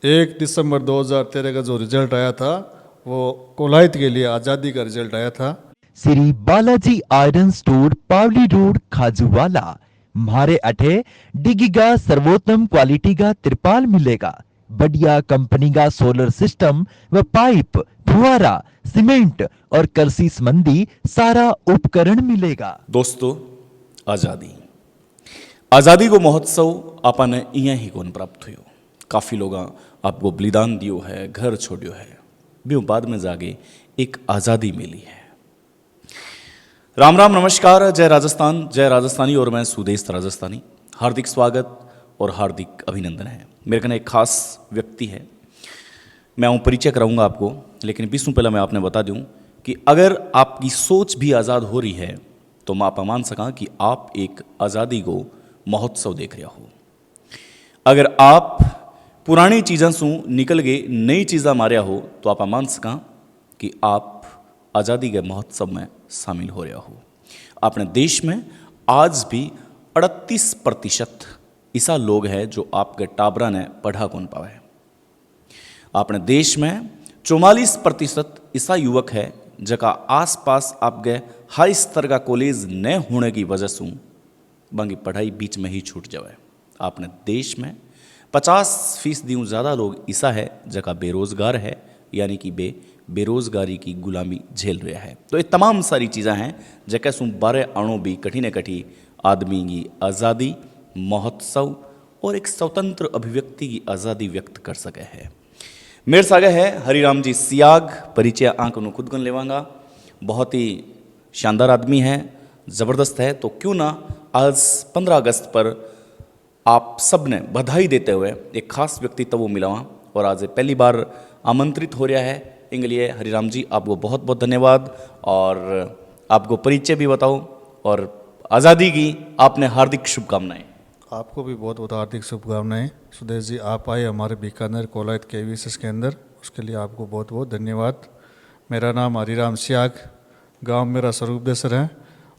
1 दिसंबर 2013 का जो रिजल्ट आया था वो कोलायत के लिए आज़ादी का रिजल्ट आया था। श्री बालाजी आयरन स्टोर पावली रोड खाजूवाला म्हारे अठे डिगीगा सर्वोत्तम क्वालिटी का तिरपाल मिलेगा। बढ़िया कंपनी का सोलर सिस्टम व पाइप फुहारा सीमेंट और कृषि संबंधी सारा उपकरण मिलेगा। दोस्तों, आज़ादी आज़ादी को महोत्सव आपने इं ही कोन प्राप्त हुयो। काफ़ी लोग आपको बलिदान दियो है, घर छोड़ियो है, भी बाद में जागे एक आज़ादी मिली है। राम राम, नमस्कार, जय राजस्थान, जय राजस्थानी। और मैं सुदेश राजस्थानी, हार्दिक स्वागत और हार्दिक अभिनंदन है। मेरे कने एक खास व्यक्ति है, मैं वो परिचय कराऊंगा आपको, लेकिन बीसों पहले मैं आपने बता दूं कि अगर आपकी सोच भी आज़ाद हो रही है तो मैं आप मान सका कि आप एक आज़ादी को महोत्सव देख रहे हो। अगर आप पुरानी चीज़ों से निकल गए नई चीज़ा मारिया हो तो आप मान सका कि आप आज़ादी के महोत्सव में शामिल हो रहे हो। अपने देश में आज भी 38% ऐसा लोग हैं जो आपके टाबरा ने पढ़ा कौन पावे। अपने देश में 44% ऐसा युवक है जगह आसपास आपके हाई स्तर का कॉलेज न होने की वजह से बाकी पढ़ाई बीच में ही छूट जाए। अपने देश में 50% ज़्यादा लोग ऐसा है जगह बेरोज़गार है, यानी कि बेरोज़गारी की गुलामी झेल रहा है। तो ये तमाम सारी चीज़ें हैं जगह सु 12 अणु भी कठी न कठी आदमी की आज़ादी महोत्सव और एक स्वतंत्र अभिव्यक्ति की आज़ादी व्यक्त कर सके है। मेरे सागे है हरिराम जी सियाग, परिचय आंक नु खुद गन लेवांगा। बहुत ही शानदार आदमी है, ज़बरदस्त है। तो क्यों ना आज 15 अगस्त पर आप सब ने बधाई देते हुए एक खास व्यक्तित्व वो मिलावा, और आज पहली बार आमंत्रित हो रहा है। इनके लिए हरिराम जी आपको बहुत बहुत धन्यवाद, और आपको परिचय भी बताओ और आज़ादी की आपने हार्दिक शुभकामनाएं। आपको भी बहुत बहुत हार्दिक शुभकामनाएं। सुदेश जी, आप आए हमारे बीकानेर कोलायत केवीएसएस के अंदर, उसके लिए आपको बहुत बहुत धन्यवाद। मेरा नाम हरिराम सियाग, गांव मेरा स्वरूपदेसर है,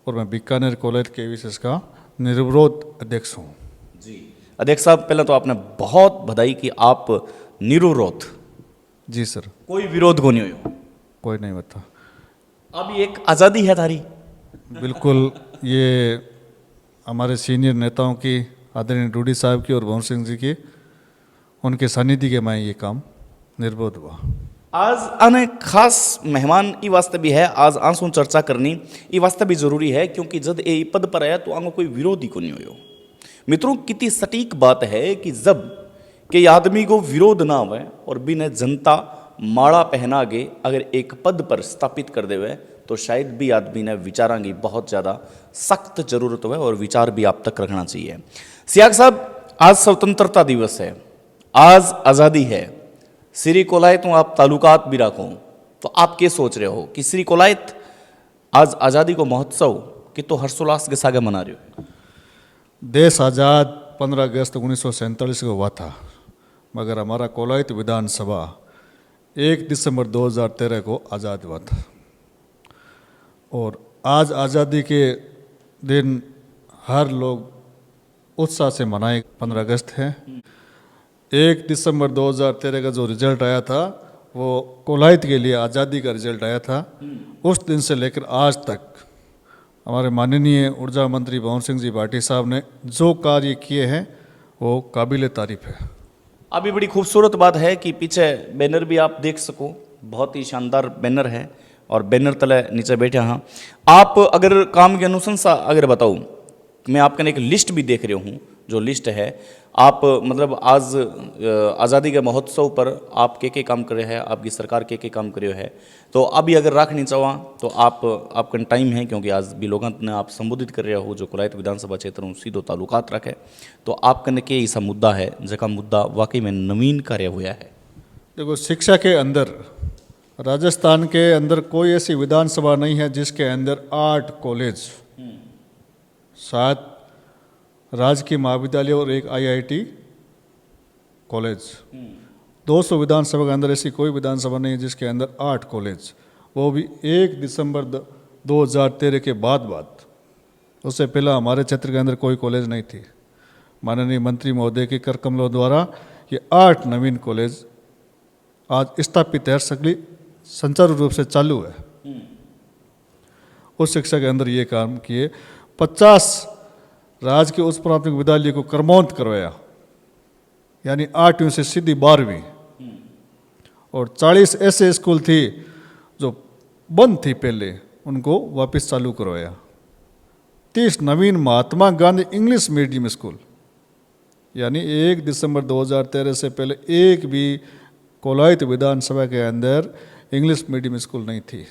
और मैं बीकानेर कोलायत केवीएसएस का निर्विरोध अध्यक्ष हूँ। जी अध्यक्ष साहब, पहले तो आपने बहुत बधाई कि आप निर्विरोध। जी सर। कोई विरोध को नहीं हो? कोई नहीं बता। अब एक आज़ादी है थारी। बिल्कुल, ये हमारे सीनियर नेताओं की, आदरणीय डूडी साहब की और भवन सिंह जी की, उनके सानिध्य के में ये काम निर्विरोध हुआ। आज आने खास मेहमान ई वास्ते भी है, आज आंसू चर्चा करनी ई वास्ते भी जरूरी है, क्योंकि जब ये पद पर आया तो आंगो कोई विरोधी को नहीं हो। मित्रों, कितनी सटीक बात है कि जब के आदमी को विरोध ना हो और बिना जनता माड़ा पहना के अगर एक पद पर स्थापित कर देवे तो शायद भी आदमी ने विचारा की बहुत ज़्यादा सख्त जरूरत है, और विचार भी आप तक रखना चाहिए। सियाग साहब, आज स्वतंत्रता दिवस है, आज आज़ादी है। श्री कोलायत आप तालुकात भी रखो, तो आप क्या सोच रहे हो कि श्री कोलायत आज आज़ादी को महोत्सव कि तो हर्षोल्लास के सागे मना रहे हो? देश आज़ाद 15 अगस्त 1947 को हुआ था, मगर हमारा कोलायत विधानसभा 1 दिसंबर 2013 को आज़ाद हुआ था। और आज आज़ादी के दिन हर लोग उत्साह से मनाए 15 अगस्त है। 1 दिसंबर 2013 का जो रिजल्ट आया था वो कोलायत के लिए आज़ादी का रिजल्ट आया था। उस दिन से लेकर आज तक हमारे माननीय ऊर्जा मंत्री भवन सिंह जी भाटी साहब ने जो कार्य किए हैं वो काबिल तारीफ है। अभी बड़ी खूबसूरत बात है कि पीछे बैनर भी आप देख सको, बहुत ही शानदार बैनर है, और बैनर तले नीचे बैठे हाँ आप। अगर काम की अनुशंसा अगर बताऊँ, मैं आपके एक लिस्ट भी देख रही हूँ, जो लिस्ट है आप मतलब आज आज़ादी के महोत्सव पर आप के काम करे हैं, आपकी सरकार के काम करे है। तो अभी अगर रखनी चाहा तो आपका टाइम है, क्योंकि आज भी लोगों ने आप संबोधित कर रहे हो जो कोलायत विधानसभा क्षेत्र सीधो तालुकात रखे, तो आपके के ऐसा मुद्दा है जगह मुद्दा वाकई में नवीन कार्य हुआ है। देखो, शिक्षा के अंदर राजस्थान के अंदर कोई ऐसी विधानसभा नहीं है जिसके अंदर 8 कॉलेज, 7 राजकीय महाविद्यालय और 1 IIT कॉलेज। 200 विधानसभा के अंदर ऐसी कोई विधानसभा नहीं है जिसके अंदर 8 कॉलेज, वो भी 1 दिसंबर 2013 के बाद। उससे पहला हमारे क्षेत्र के अंदर कोई कॉलेज नहीं थी। माननीय मंत्री महोदय के कर कमलों द्वारा ये 8 नवीन कॉलेज आज स्थापित है, सगली संचारू रूप से चालू है। उस शिक्षा के अंदर ये काम किए। 50 राजकीय उच्च प्राथमिक विद्यालय को क्रमोन्नत करवाया, यानी 8वीं से सीधी 12वीं, और 40 ऐसे स्कूल थी जो बंद थी पहले, उनको वापस चालू करवाया। 30 नवीन Mahatma Gandhi English medium school, यानी 1 दिसंबर 2013 से पहले एक भी कोलायत विधानसभा के अंदर इंग्लिश मीडियम स्कूल नहीं थी।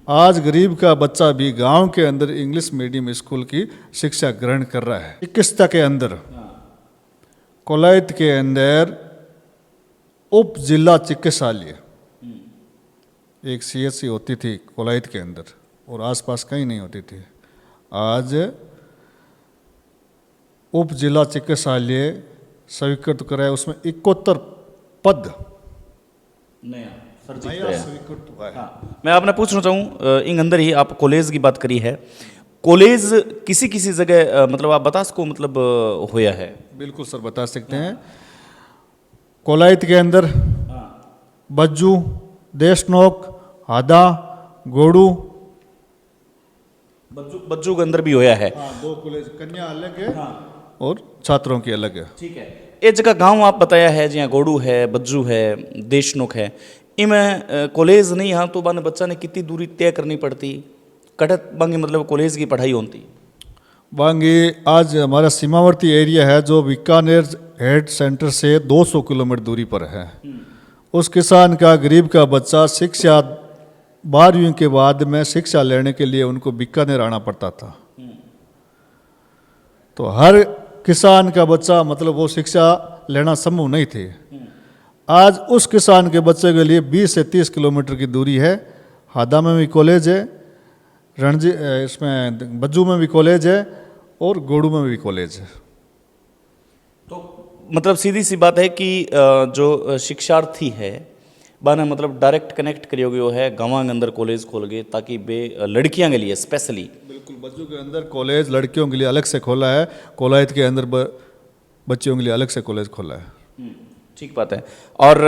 आज गरीब का बच्चा भी गांव के अंदर इंग्लिश मीडियम स्कूल की शिक्षा ग्रहण कर रहा है। चिकित्सा के अंदर कोलायत के अंदर उप जिला चिकित्सालय, एक CHC होती थी कोलायत के अंदर और आसपास कहीं नहीं होती थी। आज उप जिला चिकित्सालय स्वीकृत कराया, उसमें 71 पद नया नया स्वीकृत हुआ है। हाँ, मैं आपने पूछना चाहूँ इंग अंदर ही आप कॉलेज की बात करी है, कॉलेज किसी किसी जगह मतलब आप बता सको मतलब होया है? बिल्कुल सर, बता सकते हैं। कोलायत के अंदर बज्जू, देशनोक, हादा, गोड़ू, बच्चों के अंदर भी होया है। 2 कॉलेज, कन्या अलग है और छात्रों की अलग है। ठीक है। एक जगह गांव आप बताया है जहाँ गोड़ू है, बज्जू है, देशनोक है, इनमें कॉलेज नहीं। हाँ, तो बाने बच्चा ने कितनी दूरी तय करनी पड़ती, कटत बांगी मतलब कॉलेज की पढ़ाई होती? बांगी आज हमारा सीमावर्ती एरिया है जो बीकानेर हेड सेंटर से 200 किलोमीटर दूरी पर है। उस किसान का, गरीब का बच्चा शिक्षा 12वीं के बाद में शिक्षा लेने के लिए उनको बीकानेर आना पड़ता था। तो हर किसान का बच्चा मतलब वो शिक्षा लेना संभव नहीं थी। आज उस किसान के बच्चे के लिए 20 से 30 किलोमीटर की दूरी है। हादा में भी कॉलेज है, रणजी इसमें बज्जू में भी कॉलेज है और गोड़ू में भी कॉलेज है। तो मतलब सीधी सी बात है कि जो शिक्षार्थी है बाने मतलब डायरेक्ट कनेक्ट करियोगे वो है गाँव के अंदर कॉलेज खोल गए ताकि बे लड़कियां के लिए स्पेशली। बिल्कुल, बच्चों के अंदर कॉलेज लड़कियों के लिए अलग से खोला है, कोलायत के अंदर बच्चियों के लिए अलग से कॉलेज खोला है। ठीक बात है। और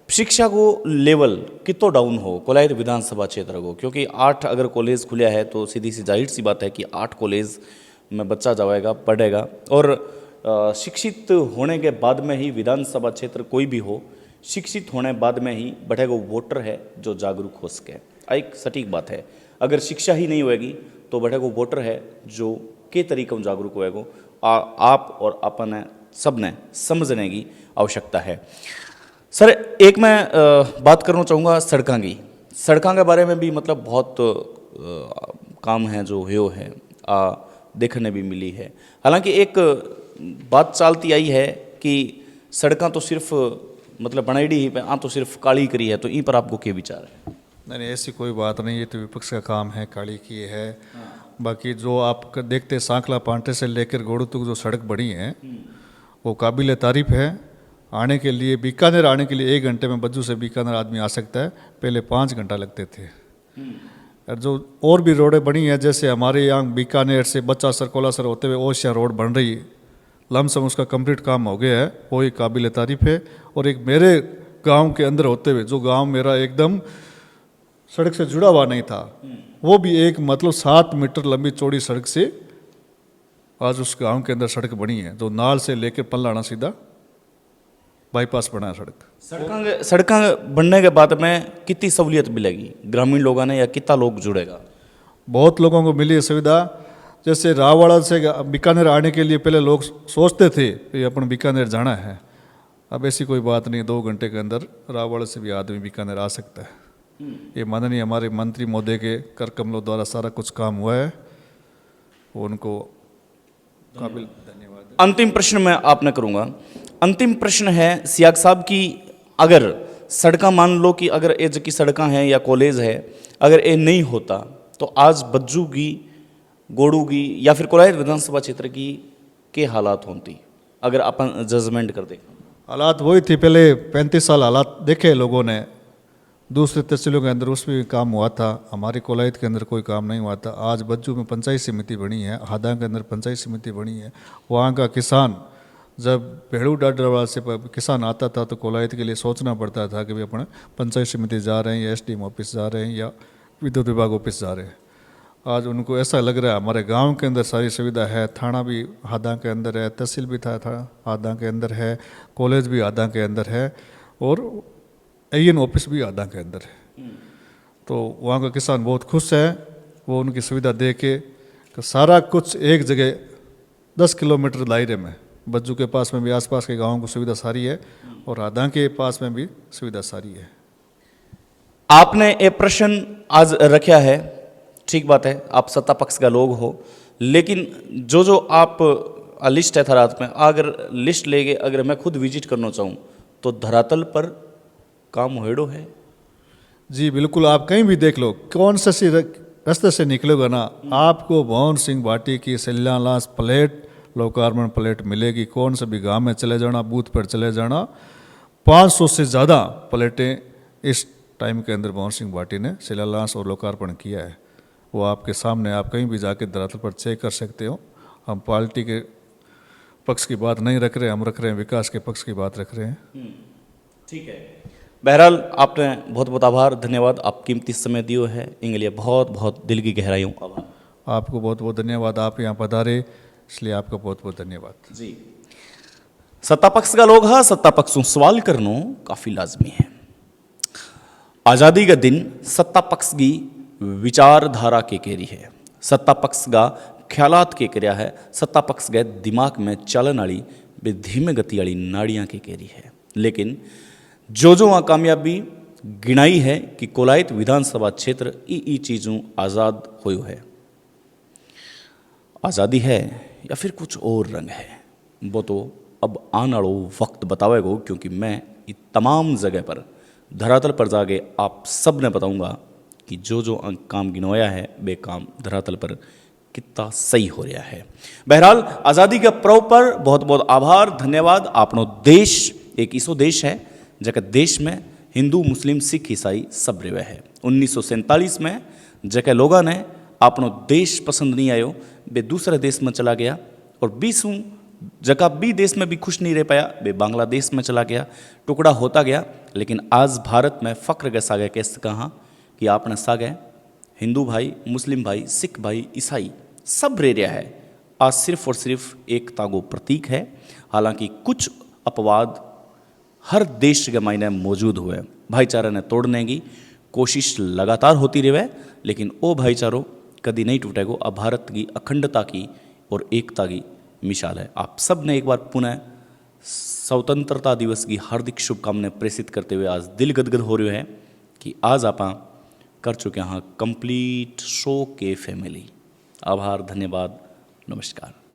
शिक्षा को लेवल कितो डाउन हो कोलायत विधानसभा क्षेत्र को, क्योंकि 8 अगर कॉलेज खुला है तो सीधी सी जाहिर सी बात है कि 8 कॉलेज में बच्चा जाएगा, पढ़ेगा, और शिक्षित होने के बाद में ही विधानसभा क्षेत्र कोई भी हो, शिक्षित होने बाद में ही बढ़ेगा वोटर है जो जागरूक हो सके। एक सटीक बात है, अगर शिक्षा ही नहीं होएगी तो बढ़ेगा वोटर है जो के तरीके में जागरूक होएगा। आप और अपन सब ने समझने की आवश्यकता है। सर, एक मैं बात करना चाहूँगा सड़कों की। सड़कों के बारे में भी मतलब बहुत काम है जो हो है, देखने भी मिली है। हालांकि एक बात चलती आई है कि सड़कें तो सिर्फ मतलब बनाईडी ही पे तो सिर्फ काली करी है, तो इन पर आपको क्या विचार है? नहीं, ऐसी कोई बात नहीं, ये तो विपक्ष का काम है, काली की है। बाकी जो आप देखते सांकला पांटे से लेकर गोड़ू तक जो सड़क बनी है वो काबिल तारीफ है। आने के लिए, बीकानेर आने के लिए 1 घंटे में बज्जू से बीकानेर आदमी आ सकता है, पहले 5 घंटा लगते थे। और जो और भी रोडें बनी हैं, जैसे हमारे यहाँ बीकानेर से बच्चासर कोलासर होते हुए ओशिया रोड बन रही है, लमसम उसका कंप्लीट काम हो गया है, वो ही काबिल तारीफ है। और एक मेरे गांव के अंदर होते हुए, जो गांव मेरा एकदम सड़क से जुड़ा हुआ नहीं था, वो भी एक मतलब 7 मीटर लंबी चौड़ी सड़क से आज उस गांव के अंदर सड़क बनी है, जो नाल से लेकर पल्लाना सीधा बाईपास बना है सड़क। सड़कें बनने के बाद में कितनी सहूलियत मिलेगी ग्रामीण लोगों ने, या कितना लोग जुड़ेगा? बहुत लोगों को मिली है सुविधा। जैसे रावड़ा से बीकानेर आने के लिए पहले लोग सोचते थे कि अपन बीकानेर जाना है, अब ऐसी कोई बात नहीं, 2 घंटे के अंदर रावड़ा से भी आदमी बीकानेर आ सकता है। ये माननीय हमारे मंत्री महोदय के कर कमलों द्वारा सारा कुछ काम हुआ है, वो उनको काबिल धन्यवाद। अंतिम प्रश्न मैं आपने करूँगा। अंतिम प्रश्न है सियाग साहब की, अगर सड़कें मान लो कि अगर एज की सड़कें हैं या कॉलेज है, अगर ये नहीं होता तो आज बज्जू की, गोड़ू की या फिर कोलायत विधानसभा क्षेत्र की के हालात होती अगर अपन जजमेंट कर दें? हालात वही थी, पहले 35 साल हालात देखे लोगों ने, दूसरे तहसीलों के अंदर उसमें भी काम हुआ था, हमारे कोलायत के अंदर कोई काम नहीं हुआ था। आज बज्जू में पंचायत समिति बनी है, हादा के अंदर पंचायत समिति बनी है, वहाँ का किसान जब भेड़ू डाडरवाल से किसान आता था तो कोलायत के लिए सोचना पड़ता था कि भाई अपने पंचायत समिति जा रहे हैं या एसडीएम ऑफिस जा रहे हैं या विद्युत विभाग ऑफिस जा रहे हैं। आज उनको ऐसा लग रहा है हमारे गांव के अंदर सारी सुविधा है, थाना भी हादा के अंदर है, तहसील भी था हादा के अंदर है, कॉलेज भी हादा के अंदर है और एन ऑफिस भी हादा के अंदर है। तो वहाँ का किसान बहुत खुश है, वो उनकी सुविधा दे के कि सारा कुछ एक जगह 10 किलोमीटर दायरे में, बज्जू के पास में भी आसपास के गाँवों को सुविधा सारी है और हादा के पास में भी सुविधा सारी है। आपने ये प्रश्न आज रखा है, ठीक बात है, आप सत्ता पक्ष का लोग हो, लेकिन जो आप लिस्ट है थरात में, अगर लिस्ट लेके अगर मैं खुद विजिट करना चाहूँ तो धरातल पर काम होएडो है। जी बिल्कुल, आप कहीं भी देख लो, कौन सा रास्ते से निकलोगे ना, आपको भवन सिंह भाटी की शिलान्यास प्लेट, लोकार्पण प्लेट मिलेगी। कौन से भी गांव में चले जाना, बूथ पर चले जाना, 500 से ज़्यादा प्लेटें इस टाइम के अंदर भवन सिंह भाटी ने शिलान्यास और लोकार्पण किया है। वो आपके सामने, आप कहीं भी जाके धरातल पर चेक कर सकते हो। हम पार्टी के पक्ष की बात नहीं रख रहे, हम रख रहे हैं विकास के पक्ष की बात रख रहे हैं। ठीक है, बहरहाल आपने बहुत बहुत आभार, धन्यवाद, आप कीमती समय दियो है, इनके लिए बहुत बहुत दिल की गहराइयों आभार। आपको बहुत बहुत धन्यवाद, आप यहाँ पधारे इसलिए आपका बहुत बहुत धन्यवाद। जी, सत्ता पक्ष का लोग, हाँ सत्ता पक्ष सवाल करना काफ़ी लाजमी है। आज़ादी का दिन सत्ता पक्ष की विचारधारा के केरी है, सत्ता पक्ष का ख्यालात के क्रिया है, सत्ता पक्ष के दिमाग में चलन वाली धीमे गति वाली नाड़ियाँ के केरी है। लेकिन जो वहाँ कामयाबी गिनाई है कि कोलायत विधानसभा क्षेत्र ई चीज़ों आज़ाद हुई है। आज़ादी है या फिर कुछ और रंग है, वो तो अब आने वाला वक्त बतावेगा, क्योंकि मैं ये तमाम जगह पर धरातल पर जाके आप सब ने बताऊंगा कि जो काम गिनवाया है वे काम धरातल पर कितना सही हो रहा है। बहरहाल आज़ादी के पर्व पर बहुत बहुत आभार, धन्यवाद। आपनो देश एक ऐसो देश है जगह देश में हिंदू मुस्लिम सिख ईसाई सब रहे है। 1947 में जगह लोगों ने आपनो देश पसंद नहीं आयो, वे दूसरे देश में चला गया, और 20 जगह भी देश में भी खुश नहीं रह पाया, वे बांग्लादेश में चला गया, टुकड़ा होता गया। लेकिन आज भारत में फ़ख्र के सागे कैसे कहा कि आपने सागे हिंदू भाई, मुस्लिम भाई, सिख भाई, ईसाई सब रह रहा है। आज सिर्फ और सिर्फ एकता को प्रतीक है। हालांकि कुछ अपवाद हर देश के मायने मौजूद हुए, भाईचारा ने तोड़ने की कोशिश लगातार होती रहे, लेकिन वो भाईचारो कभी नहीं टूटेगा। अब भारत की अखंडता की और एकता की मिसाल है। आप सब ने एक बार पुनः स्वतंत्रता दिवस की हार्दिक शुभकामनाएं प्रेषित करते हुए आज दिल गदगद हो रहे हैं कि आज आप कर चुके हैं कंप्लीट शो के फैमिली। आभार, धन्यवाद, नमस्कार।